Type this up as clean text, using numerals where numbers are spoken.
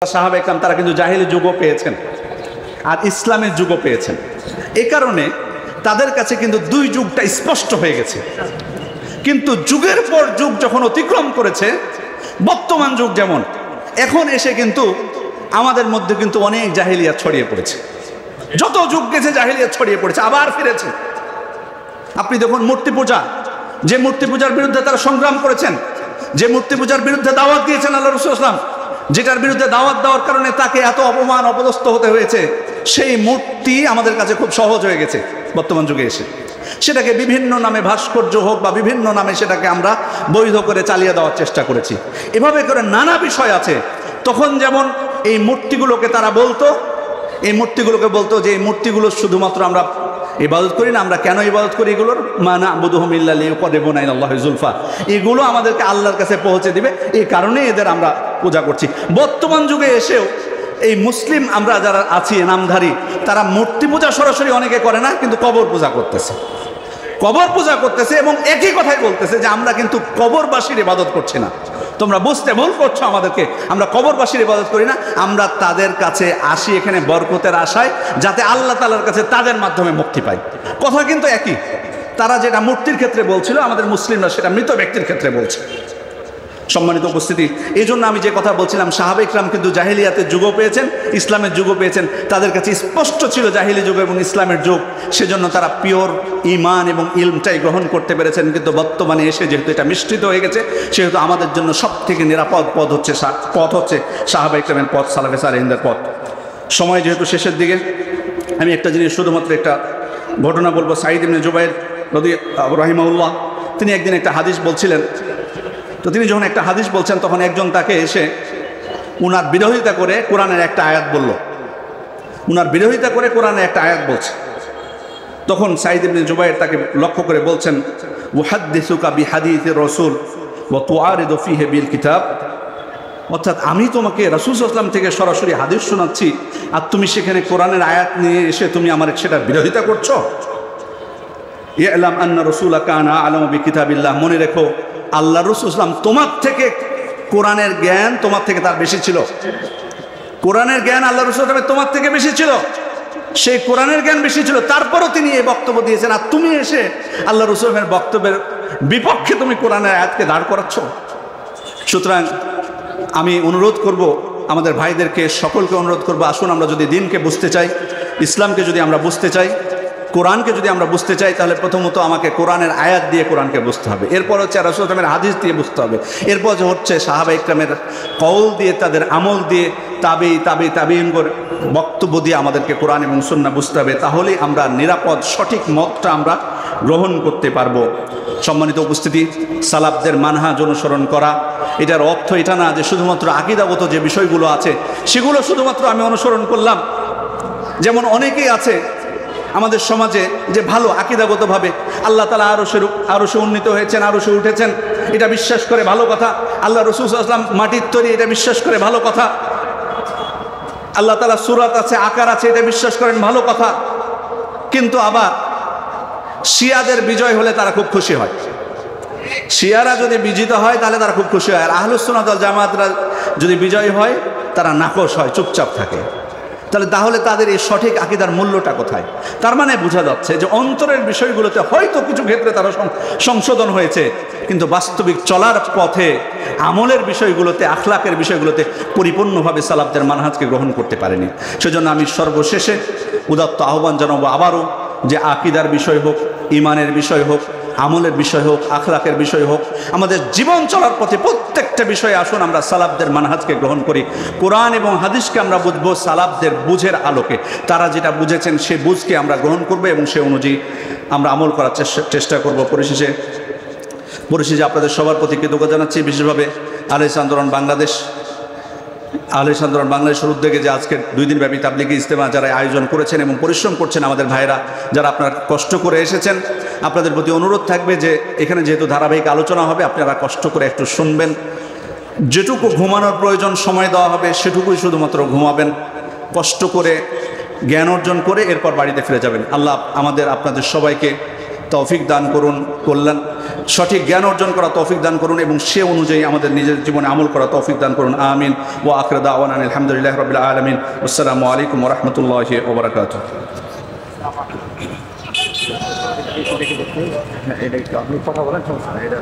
সাহাবা একরাম তারা কিন্তু জাহিলি যুগও পেয়েছেন আর ইসলামের যুগও পেয়েছেন। এই কারণে তাদের কাছে কিন্তু দুই যুগটা স্পষ্ট হয়ে গেছে। কিন্তু যুগের পর যুগ যখন অতিক্রম করেছে, বর্তমান যুগ যেমন এখন এসে কিন্তু আমাদের মধ্যে কিন্তু অনেক জাহিলিয়াত ছড়িয়ে পড়েছে। যত যুগ গেছে জাহিলিয়াত ছড়িয়ে পড়েছে, আবার ফিরেছে। আপনি দেখুন মূর্তি পূজা, যে মূর্তি পূজার বিরুদ্ধে তারা সংগ্রাম করেছেন, যে মূর্তি পূজার বিরুদ্ধে দাওয়াত দিয়েছেন আল্লাহ রাসূল সাল্লাল্লাহু আলাইহি ওয়াসাল্লাম, যেটার বিরুদ্ধে দাওয়াত দেওয়ার কারণে তাকে এত অপমান অপদস্থ হতে হয়েছে, সেই মূর্তি আমাদের কাছে খুব সহজ হয়ে গেছে বর্তমান যুগে এসে। সেটাকে বিভিন্ন নামে ভাস্কর্য হোক বা বিভিন্ন নামে সেটাকে আমরা বৈধ করে চালিয়ে দেওয়ার চেষ্টা করেছি। এভাবে করে নানা বিষয় আছে। তখন যেমন এই মূর্তিগুলোকে তারা বলতো, এই মূর্তিগুলোকে বলতো যে এই মূর্তিগুলো শুধুমাত্র আমরা ইবাদত করি না। আমরা কেন ইবাদত করি এগুলোর? মা না'বুদুহুম ইল্লা লিয়ুকাররিবুনা ইলাল্লাহি যুলফা। এগুলো আমাদেরকে আল্লাহর কাছে পৌঁছে দিবে, এই কারণে এদের আমরা পূজা করছি। বর্তমান যুগে এসেও এই মুসলিম আমরা যারা আছি নামধারী, তারা মূর্তি পূজা সরাসরি অনেকে করে না, কিন্তু কবর পূজা করতেছে, কবর পূজা করতেছে এবং একই কথাই বলতেছে যে আমরা কিন্তু কবরবাসীর ইবাদত করছি না। তোমরা বুঝতে ভুল করছো আমাদেরকে, আমরা কবরবাসীর ইবাদত করি না, আমরা তাদের কাছে আসি এখানে বরকতের আশায়, যাতে আল্লাহ তাআলার কাছে তাদের মাধ্যমে মুক্তি পাই। কথা কিন্তু একই। তারা যেটা মূর্তির ক্ষেত্রে বলছিল, আমাদের মুসলিমরা সেটা মৃত ব্যক্তির ক্ষেত্রে বলছে। সম্মানিত উপস্থিতি, এই জন্য আমি যে কথা বলছিলাম, সাহাবা ইকরাম কিন্তু জাহিলিয়াতের যুগও পেয়েছেন, ইসলামের যুগও পেয়েছেন। তাদের কাছে স্পষ্ট ছিল জাহিলি যুগ এবং ইসলামের যুগ, সেজন্য তারা পিওর ঈমান এবং ইলমটাই গ্রহণ করতে পেরেছেন। কিন্তু বর্তমানে এসে যেহেতু এটা মিশ্রিত হয়ে গেছে, সেহেতু আমাদের জন্য সব থেকে নিরাপদ পথ হচ্ছে সাহাবা ইকরামের পথ, সালাফে সালেহিনদের পথ। সময় যেহেতু শেষের দিকে, আমি একটা জিনিস শুধুমাত্র একটা ঘটনা বলবো। সাঈদ ইবনে জুবাইর রাহিমাহুল্লাহ, তিনি একদিন একটা হাদিস বলছিলেন। তো তিনি যখন একটা হাদিস বলছেন, তখন একজন তাকে এসে উনার বিরোধিতা করে কোরআনের একটা আয়াত বলল, উনার বিরোধিতা করে কোরআনের একটা আয়াত বলছে। তখন সাঈদ ইবনে জুবাইর তাকে লক্ষ্য করে বলছেন, উহাদ্দিসুকা বিহাদিসির রাসূল ওয়া তুআরিদু ফীহি বিল কিতাব। অর্থাৎ আমি তোমাকে রাসূল সাল্লাল্লাহু আলাইহি ওয়াসাল্লাম থেকে সরাসরি হাদিস শোনাচ্ছি, আর তুমি সেখানে কোরআনের আয়াত নিয়ে এসে তুমি আমার সেটার বিরোধিতা করছো। ইআলাম আন্না রাসূলা কানা আ'লামু বিকিতাবিল্লাহ। মনে রেখো, আল্লাহ রাসূল সাল্লাল্লাহু আলাইহি ওয়াসাল্লাম তোমার থেকে কোরআনের জ্ঞান তোমার থেকে তার বেশি ছিল। কোরআনের জ্ঞান আল্লাহ রাসূল সাল্লাল্লাহু আলাইহি ওয়াসাল্লাম তোমার থেকে বেশি ছিল, সেই কোরআনের জ্ঞান বেশি ছিল। তারপরও তিনি এই বক্তব্য দিয়েছেন, আর তুমি এসে আল্লাহ রাসূল সাল্লাল্লাহু আলাইহি ওয়াসাল্লামের বক্তব্যের বিপক্ষে তুমি কোরআনের আয়াতকে দাঁড় করাচ্ছ। সুতরাং আমি অনুরোধ করব আমাদের ভাইদেরকে, সকলকে অনুরোধ করব, আসুন আমরা যদি দিনকে বুঝতে চাই, ইসলামকে যদি আমরা বুঝতে চাই, কোরআনকে যদি আমরা বুঝতে চাই, তাহলে প্রথমত আমাকে কোরআনের আয়াত দিয়ে কোরআনকে বুঝতে হবে। এরপর হচ্ছে রাসূল সাল্লাল্লাহু আলাইহি ওয়াসাল্লামের হাদিস দিয়ে বুঝতে হবে। এরপর হচ্ছে সাহাবা ইকরামের কওল দিয়ে, তাদের আমল দিয়ে, তাবেঈন করে বক্তব্য দিয়ে আমাদেরকে কোরআন এবং সুন্নাহ বুঝতে হবে। তাহলেই আমরা নিরাপদ সঠিক মতটা আমরা গ্রহণ করতে পারবো। সম্মানিত উপস্থিতি, সালাফদের মানহাজ অনুসরণ করা, এটার অর্থ এটা না যে শুধুমাত্র আকীদাগত যে বিষয়গুলো আছে সেগুলো শুধুমাত্র আমি অনুসরণ করলাম। যেমন অনেকেই আছে আমাদের সমাজে যে ভালো আকীদাগতভাবে আল্লাহ তাআলা আরশে উন্নীত হয়েছেন, আরশে উঠেছেন, এটা বিশ্বাস করে ভালো কথা। আল্লাহ রাসূল সাল্লাল্লাহু আলাইহি ওয়াসাল্লাম মাটির তৈরি, এটা বিশ্বাস করে ভালো কথা। আল্লাহ তাআলা সূরাত আছে, আকার আছে, এটা বিশ্বাস করেন ভালো কথা। কিন্তু আবার শিয়াদের বিজয় হলে তারা খুব খুশি হয়। শিয়ারা যদি বিজিত হয় তাহলে তারা খুব খুশি হয়, আর আহলুস সুন্নাহ ওয়াল জামাতরা যদি বিজয় হয় তারা নাখোশ হয়, চুপচাপ থাকে। তাহলে তাদের এই সঠিক আকীদার মূল্যটা কোথায়? তার মানে বোঝা যাচ্ছে যে অন্তরের বিষয়গুলোতে হয়তো কিছু ক্ষেত্রে তারা সংশোধন হয়েছে, কিন্তু বাস্তবিক চলার পথে, আমলের বিষয়গুলোতে, আখলাকের বিষয়গুলোতে পরিপূর্ণভাবে সালাফদের মানহাজকে গ্রহণ করতে পারেনি। সেজন্য আমি সর্বশেষে উদাত্ত আহ্বান জানাবো আবারও, যে আকীদার বিষয় হোক, ঈমানের বিষয় হোক, আমলের বিষয় হোক, আখলাকের বিষয় হোক, আমাদের জীবন চলার পথে প্রত্যেকটা বিষয়ে আসুন আমরা সালাফদের মানহাজকে গ্রহণ করি। কোরআন এবং হাদিসকে আমরা বুঝবো সালাফদের বুঝের আলোকে। তারা যেটা বুঝেছেন সে বুঝকে আমরা গ্রহণ করবো এবং সে অনুযায়ী আমরা আমল করার চেষ্টা করব। পরিশেষে আপনাদের সবার প্রতি কৃতজ্ঞতা জানাচ্ছি, বিশেষভাবে আহলে আন্দোলন বাংলাদেশের উদ্যোগে যে আজকের 2 দিন ব্যাপী তাবলিগি ইজতেমা যারা আয়োজন করেছেন এবং পরিশ্রম করছেন আমাদের ভাইরা, যারা আপনারা কষ্ট করে এসেছেন, আপনাদের প্রতি অনুরোধ থাকবে যে এখানে যেহেতু ধারাবাহিক আলোচনা হবে, আপনারা কষ্ট করে একটু শুনবেন। যেটুকু ঘুমানোর প্রয়োজন সময় দেওয়া হবে সেটুকুই শুধুমাত্র ঘুমাবেন, কষ্ট করে জ্ঞান অর্জন করে এরপর বাড়িতে ফিরে যাবেন। আল্লাহ আপনাদের সবাইকে তৌফিক দান করুন, কল্যাণ সঠিক জ্ঞান অর্জন করা তৌফিক দান করুন এবং সে অনুযায়ী আমাদের নিজের জীবনে আমল করা তৌফিক দান করুন। আমিন। ওয়া আখিরু দাওয়ানা আলহামদুলিল্লাহি রাব্বিল আলামিন। আসসালামু আলাইকুম ওয়া রাহমাতুল্লাহি ওয়া বারাকাতুহু। এটা একটু আপনি কথা বলেন, সমস্যা নেই এটা।